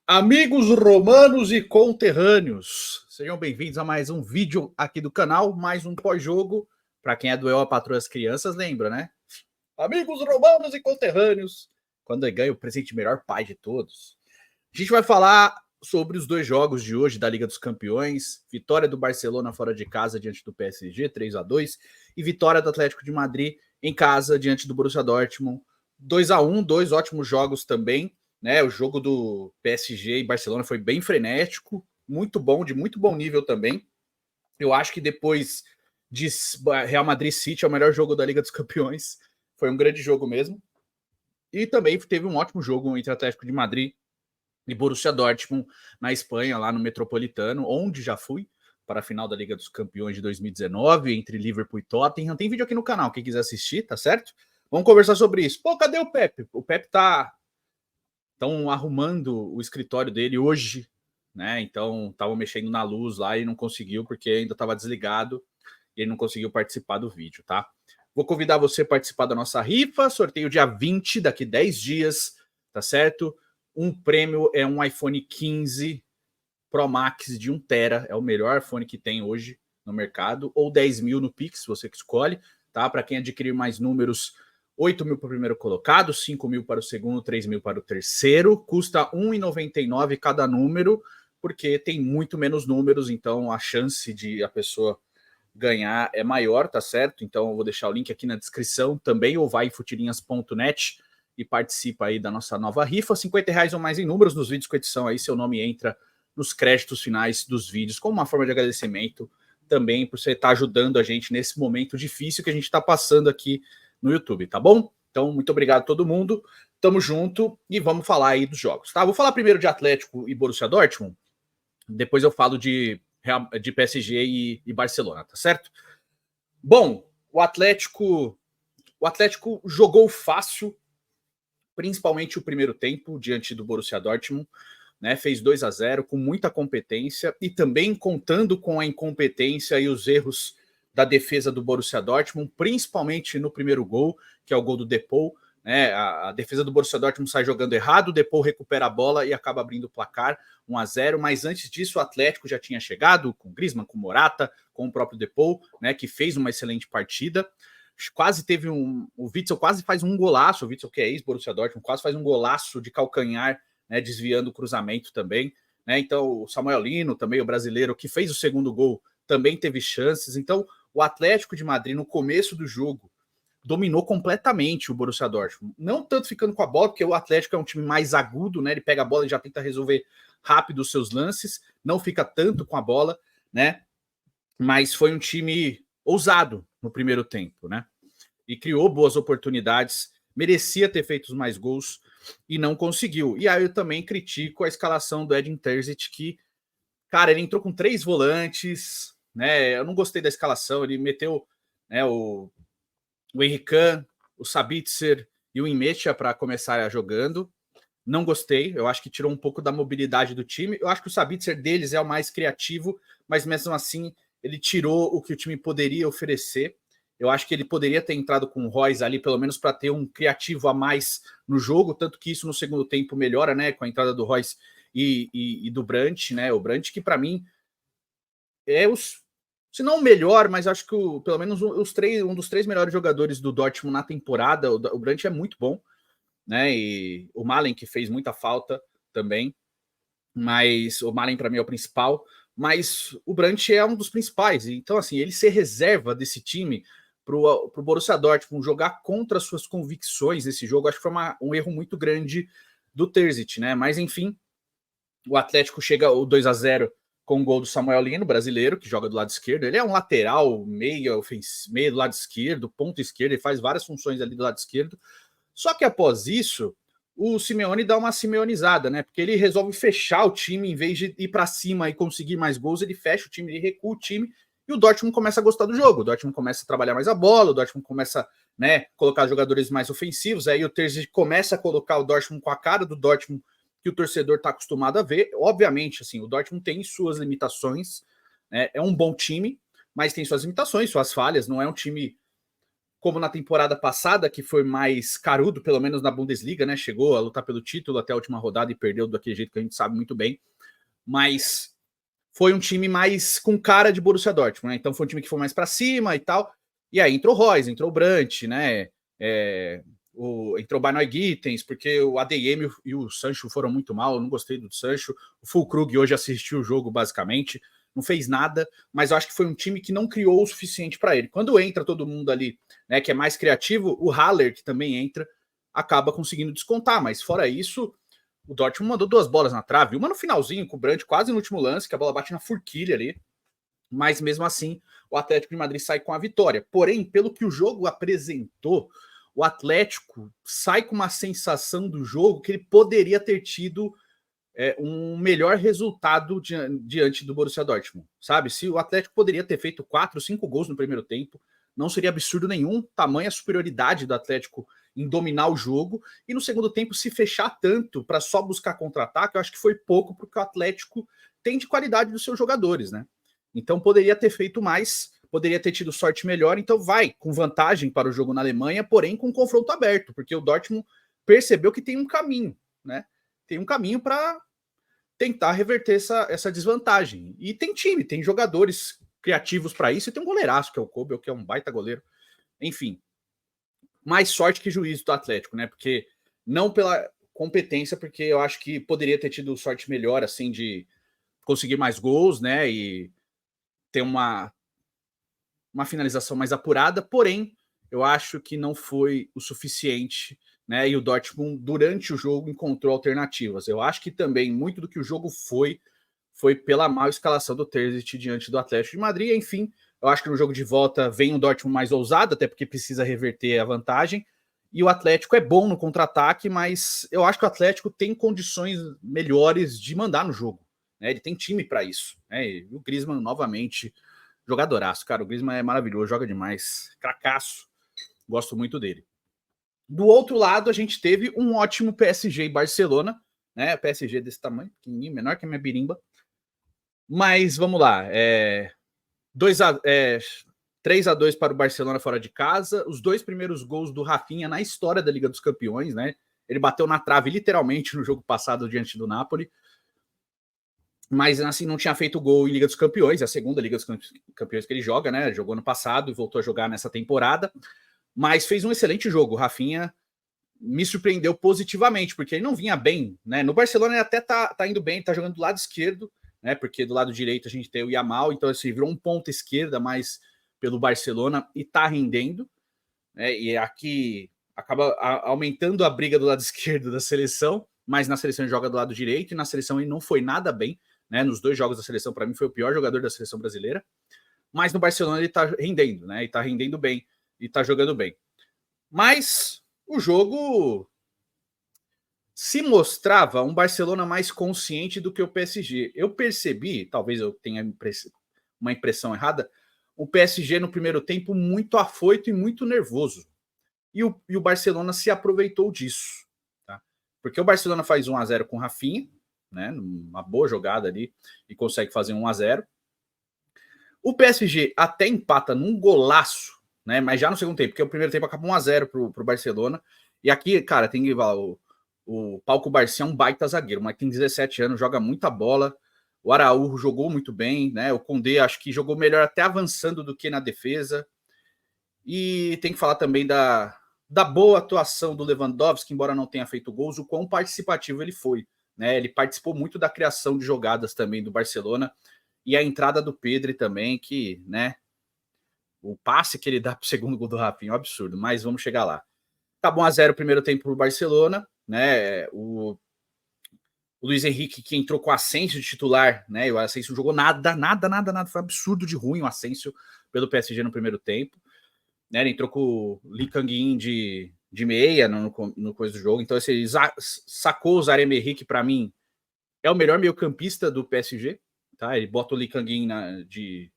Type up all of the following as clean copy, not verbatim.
Amigos romanos e conterrâneos, sejam bem-vindos a mais um vídeo aqui do canal, mais um pós-jogo. Para quem é do Eu, a Patroa as Crianças, lembra, né? Amigos romanos e conterrâneos, quando ganha o presente melhor pai de todos. A gente vai falar sobre os dois jogos de hoje da Liga dos Campeões, vitória do Barcelona fora de casa diante do PSG, 3-2, e vitória do Atlético de Madrid em casa diante do Borussia Dortmund, 2-1, dois ótimos jogos também. Né, o jogo do PSG e Barcelona foi bem frenético, muito bom, de muito bom nível também. Eu acho que depois de Real Madrid City é o melhor jogo da Liga dos Campeões. Foi um grande jogo mesmo. E também teve um ótimo jogo entre Atlético de Madrid e Borussia Dortmund na Espanha, lá no Metropolitano, onde já fui para a final da Liga dos Campeões de 2019, entre Liverpool e Tottenham. Tem vídeo aqui no canal, quem quiser assistir, tá certo? Vamos conversar sobre isso. Pô, cadê o Pepe? O Pepe estão arrumando o escritório dele hoje, né? Então estavam mexendo na luz lá e não conseguiu porque ainda estava desligado e ele não conseguiu participar do vídeo, tá? Vou convidar você a participar da nossa rifa, sorteio dia 20, daqui 10 dias, tá certo? Um prêmio é um iPhone 15 Pro Max de 1 tera, é o melhor iPhone que tem hoje no mercado, ou 10 mil no Pix, você que escolhe, tá? Para quem adquirir mais números, 8 mil para o primeiro colocado, 5 mil para o segundo, 3 mil para o terceiro. Custa R$ 1,99 cada número, porque tem muito menos números, então a chance de a pessoa ganhar é maior, tá certo? Então eu vou deixar o link aqui na descrição também, ou vai em futirinhas.net e participa aí da nossa nova rifa. R$ 50 ou mais em números nos vídeos com edição aí, seu nome entra nos créditos finais dos vídeos, como uma forma de agradecimento também por você estar ajudando a gente nesse momento difícil que a gente está passando aqui no YouTube, tá bom? Então, muito obrigado a todo mundo. Tamo junto e vamos falar aí dos jogos, tá? Vou falar primeiro de Atlético e Borussia Dortmund, depois eu falo de PSG e Barcelona, tá certo? Bom, o Atlético jogou fácil, principalmente o primeiro tempo, diante do Borussia Dortmund, né? Fez 2-0 com muita competência e também contando com a incompetência e os erros da defesa do Borussia Dortmund, principalmente no primeiro gol, que é o gol do Depou. Né? A defesa do Borussia Dortmund sai jogando errado, o Depou recupera a bola e acaba abrindo o placar 1-0, mas antes disso o Atlético já tinha chegado com Griezmann, com Morata, com o próprio Depou, né, que fez uma excelente partida. Quase teve o Witsel quase faz um golaço, o Witsel que é ex-Borussia Dortmund, quase faz um golaço de calcanhar, né, desviando o cruzamento também. Né? Então o Samuel Lino, também o brasileiro, que fez o segundo gol, também teve chances. Então o Atlético de Madrid, no começo do jogo, dominou completamente o Borussia Dortmund. Não tanto ficando com a bola, porque o Atlético é um time mais agudo, né? Ele pega a bola e já tenta resolver rápido os seus lances, não fica tanto com a bola, né? Mas foi um time ousado no primeiro tempo, né? E criou boas oportunidades, merecia ter feito mais gols e não conseguiu. E aí eu também critico a escalação do Edin Terzic, que, cara, ele entrou com 3 volantes, né? Eu não gostei da escalação, ele meteu, né, o Henrique, o Sabitzer e o Imecha para começar jogando. Não gostei, eu acho que tirou um pouco da mobilidade do time. Eu acho que o Sabitzer deles é o mais criativo, mas mesmo assim ele tirou o que o time poderia oferecer. Eu acho que ele poderia ter entrado com o Royce ali, pelo menos para ter um criativo a mais no jogo, tanto que isso no segundo tempo melhora, né, com a entrada do Royce e do Brandt, né, o Brandt que para mim é se não o melhor, mas acho que pelo menos um dos 3 melhores jogadores do Dortmund na temporada. O Brandt é muito bom, né? E o Malen, que fez muita falta também, mas o Malen para mim é o principal, mas o Brandt é um dos principais. Então, assim, ele ser reserva desse time para o Borussia Dortmund jogar contra as suas convicções nesse jogo, acho que foi um erro muito grande do Terzic, né? Mas enfim, o Atlético chega o 2-0 com o gol do Samuel Lino, brasileiro, que joga do lado esquerdo. Ele é um lateral, meia do lado esquerdo, ponto esquerdo, ele faz várias funções ali do lado esquerdo. Só que após isso, o Simeone dá uma simeonizada, né? Porque ele resolve fechar o time, em vez de ir para cima e conseguir mais gols, ele fecha o time, ele recua o time, e o Dortmund começa a gostar do jogo. O Dortmund começa a trabalhar mais a bola, o Dortmund começa, né, colocar jogadores mais ofensivos, aí o Terzic começa a colocar o Dortmund com a cara do Dortmund que o torcedor está acostumado a ver. Obviamente, assim, o Dortmund tem suas limitações, né? É um bom time, mas tem suas limitações, suas falhas. Não é um time como na temporada passada, que foi mais carudo, pelo menos na Bundesliga, né? Chegou a lutar pelo título até a última rodada e perdeu daquele jeito que a gente sabe muito bem. Mas foi um time mais com cara de Borussia Dortmund, né? Então foi um time que foi mais para cima e tal. E aí entrou o Reus, entrou o Brandt, né? Entrou o Benoit Gittens, porque o ADM e o Sancho foram muito mal. Eu não gostei do Sancho. O Füllkrug hoje assistiu o jogo, basicamente. Não fez nada, mas eu acho que foi um time que não criou o suficiente para ele. Quando entra todo mundo ali, né, que é mais criativo, o Haller, que também entra, acaba conseguindo descontar. Mas fora isso, o Dortmund mandou 2 bolas na trave, uma no finalzinho com o Brandt, quase no último lance, que a bola bate na forquilha ali. Mas mesmo assim, o Atlético de Madrid sai com a vitória. Porém, pelo que o jogo apresentou, o Atlético sai com uma sensação do jogo que ele poderia ter tido um melhor resultado diante do Borussia Dortmund, sabe? Se o Atlético poderia ter feito 4, 5 gols no primeiro tempo, não seria absurdo nenhum, tamanha superioridade do Atlético em dominar o jogo, e no segundo tempo se fechar tanto para só buscar contra-ataque, eu acho que foi pouco, porque o Atlético tem de qualidade dos seus jogadores, né? Então poderia ter feito mais, poderia ter tido sorte melhor, então vai com vantagem para o jogo na Alemanha, porém com confronto aberto, porque o Dortmund percebeu que tem um caminho, né? Tem um caminho para tentar reverter essa desvantagem. E tem time, tem jogadores criativos para isso, e tem um goleiraço, que é o Kobel, que é um baita goleiro. Enfim, mais sorte que juízo do Atlético, né? Porque não pela competência, porque eu acho que poderia ter tido sorte melhor, assim, de conseguir mais gols, né? E ter uma finalização mais apurada, porém, eu acho que não foi o suficiente, né? E o Dortmund, durante o jogo, encontrou alternativas. Eu acho que também muito do que o jogo foi pela má escalação do Terzic diante do Atlético de Madrid. Enfim, eu acho que no jogo de volta vem o Dortmund mais ousado, até porque precisa reverter a vantagem. E o Atlético é bom no contra-ataque, mas eu acho que o Atlético tem condições melhores de mandar no jogo, né? Ele tem time para isso, né? E o Griezmann, novamente, jogadoraço, cara. O Griezmann é maravilhoso, joga demais. Cracaço. Gosto muito dele. Do outro lado, a gente teve um ótimo PSG e Barcelona, né? PSG desse tamanho, pequenininho, menor que a minha birimba. Mas vamos lá. 3-2 para o Barcelona fora de casa. Os 2 primeiros gols do Rafinha na história da Liga dos Campeões, né? Ele bateu na trave literalmente no jogo passado diante do Napoli. Mas assim, não tinha feito gol em Liga dos Campeões, é a segunda Liga dos Campeões que ele joga, né? Jogou no passado e voltou a jogar nessa temporada. Mas fez um excelente jogo. O Rafinha me surpreendeu positivamente, porque ele não vinha bem, né? No Barcelona ele até tá indo bem, tá jogando do lado esquerdo, né? Porque do lado direito a gente tem o Yamal, então assim, virou um ponta esquerda mais pelo Barcelona e tá rendendo, né? E aqui acaba aumentando a briga do lado esquerdo da seleção, mas na seleção ele joga do lado direito e na seleção ele não foi nada bem, né? Nos 2 jogos da seleção, para mim, foi o pior jogador da seleção brasileira, mas no Barcelona ele tá rendendo, né? E tá rendendo bem e tá jogando bem. Mas o jogo se mostrava um Barcelona mais consciente do que o PSG. Eu percebi, talvez eu tenha uma impressão errada, o PSG no primeiro tempo muito afoito e muito nervoso. E o Barcelona se aproveitou disso. Tá? Porque o Barcelona faz 1-0 com o Rafinha, né, uma boa jogada ali, e consegue fazer 1-0. O PSG até empata num golaço, né, mas já no segundo tempo, porque o primeiro tempo acaba 1-0 pro Barcelona. E aqui, cara, tem que falar, o Pau Cubarsí é um baita zagueiro, mas tem 17 anos, joga muita bola. O Araújo jogou muito bem, né? O Condé acho que jogou melhor até avançando do que na defesa. E tem que falar também da boa atuação do Lewandowski, embora não tenha feito gols, o quão participativo ele foi, né? Ele participou muito da criação de jogadas também do Barcelona e a entrada do Pedri também, que, né? O passe que ele dá para o segundo gol do Rafinha é um absurdo, mas vamos chegar lá. Acabou 1-0 o primeiro tempo para o Barcelona, né? O Luiz Henrique, que entrou com o Asensio de titular, né? E o Asensio jogou nada. Foi um absurdo de ruim o Asensio pelo PSG no primeiro tempo. Né? Ele entrou com o Lee Kang-in de meia no coisa do jogo. Então, ele sacou o Zaire-Emery, que para mim é o melhor meio-campista do PSG. Tá? Ele bota o Lee Kang-in de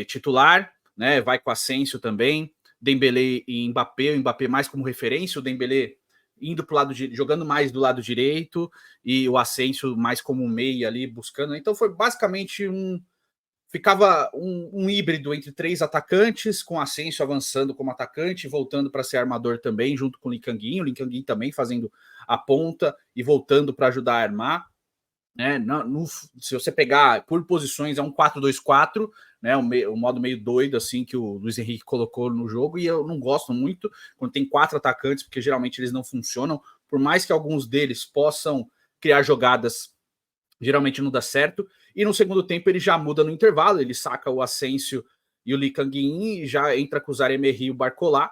titular, né? Vai com o Asensio também. Dembélé e Mbappé, o Mbappé mais como referência, o Dembélé indo pro lado jogando mais do lado direito e o Asensio mais como meia ali buscando. Então foi basicamente ficava um híbrido entre 3 atacantes, com Asensio avançando como atacante, voltando para ser armador também, junto com o Lee Kang-in também fazendo a ponta e voltando para ajudar a armar. Né? Se você pegar por posições, é um 4-2-4, né? O modo meio doido assim que o Luiz Henrique colocou no jogo, e eu não gosto muito quando tem 4 atacantes, porque geralmente eles não funcionam, por mais que alguns deles possam criar jogadas, geralmente não dá certo. E no segundo tempo ele já muda no intervalo, ele saca o Asensio e o Lee Kang-in e já entra com o Zaire-Emery e o Barcola.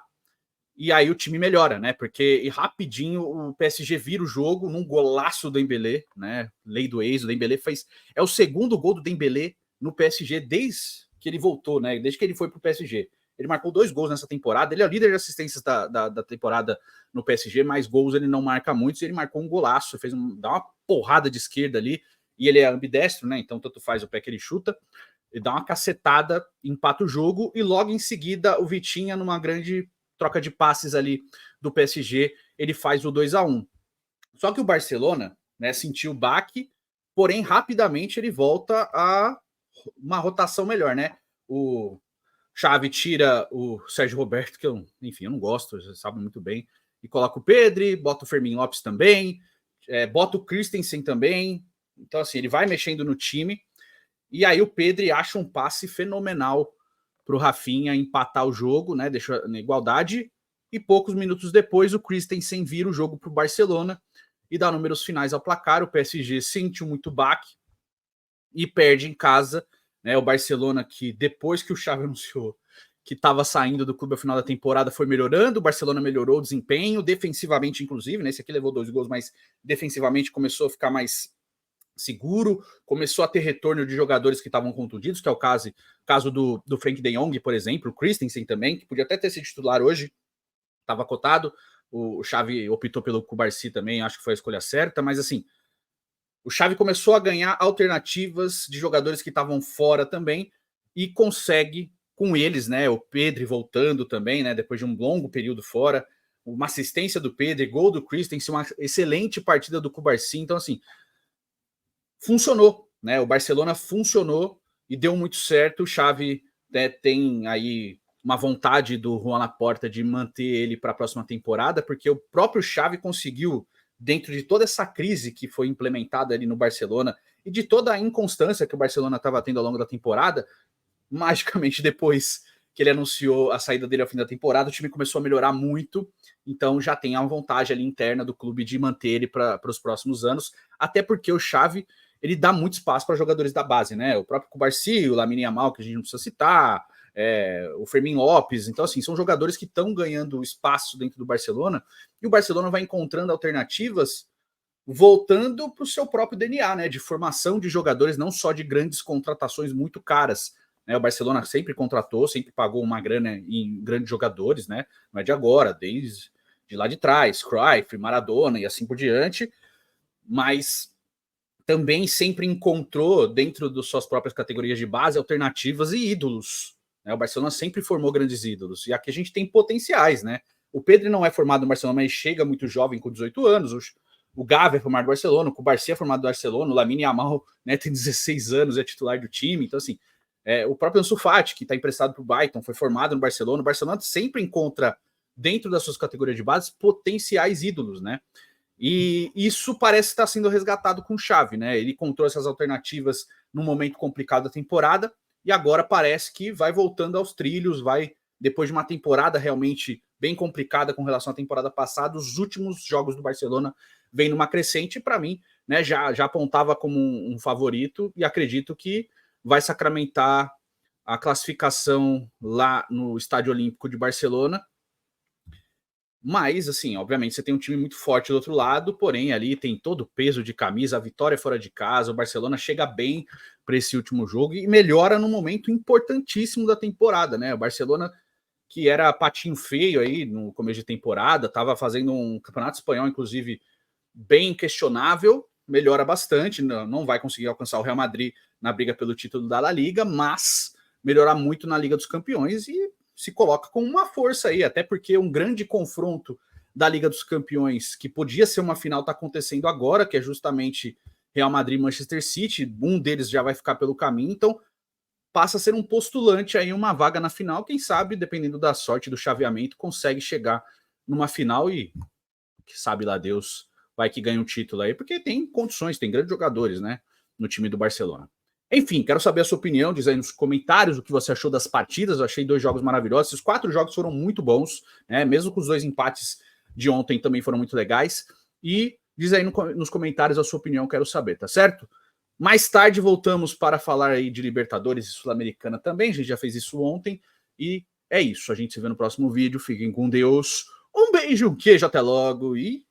E aí o time melhora, né? Porque rapidinho o PSG vira o jogo num golaço do Dembélé, né? Lei do ex, o Dembélé fez... É o segundo gol do Dembélé no PSG desde que ele voltou, né? Desde que ele foi pro PSG. Ele marcou 2 gols nessa temporada, ele é o líder de assistências da temporada no PSG, mais gols ele não marca muitos, ele marcou um golaço, dá uma porrada de esquerda ali, e ele é ambidestro, né? Então tanto faz o pé que ele chuta, ele dá uma cacetada, empata o jogo, e logo em seguida o Vitinha, numa grande troca de passes ali do PSG, ele faz o 2-1. Só que o Barcelona, né, sentiu o baque, porém rapidamente ele volta a uma rotação melhor, né? O Xavi tira o Sérgio Roberto, que eu, enfim, eu não gosto, você sabe muito bem, e coloca o Pedri, bota o Fermin Lopes também, bota o Christensen também. Então, assim, ele vai mexendo no time, e aí o Pedri acha um passe fenomenal para o Rafinha empatar o jogo, né? Deixa na igualdade. E poucos minutos depois, o Christensen vira o jogo para o Barcelona e dá números finais ao placar. O PSG sentiu muito baque e perde em casa, né? O Barcelona, que depois que o Xavi anunciou que estava saindo do clube ao final da temporada, foi melhorando. O Barcelona melhorou o desempenho, defensivamente, inclusive. Né? Esse aqui levou 2 gols, mas defensivamente começou a ficar mais seguro, começou a ter retorno de jogadores que estavam contundidos, que é o caso do Frank de Jong, por exemplo, o Christensen também, que podia até ter sido titular hoje, estava cotado, o Xavi optou pelo Cubarsi também, acho que foi a escolha certa, mas assim, o Xavi começou a ganhar alternativas de jogadores que estavam fora também, e consegue com eles, né, o Pedri voltando também, né, depois de um longo período fora, uma assistência do Pedri, gol do Christensen, uma excelente partida do Cubarsi, então assim, funcionou, né? O Barcelona funcionou e deu muito certo. O Xavi, né, tem aí uma vontade do Juan Laporta de manter ele para a próxima temporada, porque o próprio Xavi conseguiu, dentro de toda essa crise que foi implementada ali no Barcelona e de toda a inconstância que o Barcelona estava tendo ao longo da temporada, magicamente depois que ele anunciou a saída dele ao fim da temporada, o time começou a melhorar muito, então já tem a vontade ali interna do clube de manter ele para os próximos anos, até porque o Xavi, ele dá muito espaço para jogadores da base, né? O próprio Cubarsi, o Lamine Yamal, que a gente não precisa citar, o Fermin Lopes, então assim, são jogadores que estão ganhando espaço dentro do Barcelona, e o Barcelona vai encontrando alternativas voltando para o seu próprio DNA, né? De formação de jogadores, não só de grandes contratações muito caras. Né? O Barcelona sempre contratou, sempre pagou uma grana em grandes jogadores, né? Não é de agora, desde de lá de trás, Cruyff, Maradona e assim por diante, mas também sempre encontrou dentro das suas próprias categorias de base alternativas e ídolos. Né? O Barcelona sempre formou grandes ídolos, e aqui a gente tem potenciais, né? O Pedro não é formado no Barcelona, mas chega muito jovem, com 18 anos. O Gavi é formado no Barcelona, o Cubarsi é formado no Barcelona, o Lamine Yamal, né, tem 16 anos, é titular do time. Então, assim, o próprio Ansu Fati, que está emprestado para o Brighton, foi formado no Barcelona. O Barcelona sempre encontra, dentro das suas categorias de base, potenciais ídolos, né? E isso parece estar sendo resgatado com o Xavi, né? Ele encontrou essas alternativas num momento complicado da temporada e agora parece que vai voltando aos trilhos, vai, depois de uma temporada realmente bem complicada com relação à temporada passada, os últimos jogos do Barcelona vem numa crescente, para mim, né, já apontava como um favorito, e acredito que vai sacramentar a classificação lá no Estádio Olímpico de Barcelona. Mas, assim, obviamente você tem um time muito forte do outro lado, porém ali tem todo o peso de camisa, a vitória fora de casa, o Barcelona chega bem para esse último jogo e melhora num momento importantíssimo da temporada, né? O Barcelona, que era patinho feio aí no começo de temporada, estava fazendo um campeonato espanhol, inclusive, bem questionável, melhora bastante, não vai conseguir alcançar o Real Madrid na briga pelo título da La Liga, mas melhorar muito na Liga dos Campeões e se coloca com uma força aí, até porque um grande confronto da Liga dos Campeões, que podia ser uma final, está acontecendo agora, que é justamente Real Madrid e Manchester City, um deles já vai ficar pelo caminho, então passa a ser um postulante aí uma vaga na final, quem sabe, dependendo da sorte do chaveamento, consegue chegar numa final e que sabe lá Deus vai que ganha um título aí, porque tem condições, tem grandes jogadores, né, no time do Barcelona. Enfim, quero saber a sua opinião, diz aí nos comentários o que você achou das partidas. Eu achei 2 jogos maravilhosos. Esses 4 jogos foram muito bons, né? Mesmo com os 2 empates de ontem também foram muito legais. E diz aí nos comentários a sua opinião, quero saber, tá certo? Mais tarde voltamos para falar aí de Libertadores e Sul-Americana também. A gente já fez isso ontem. E é isso. A gente se vê no próximo vídeo. Fiquem com Deus. Um beijo, um queijo, até logo e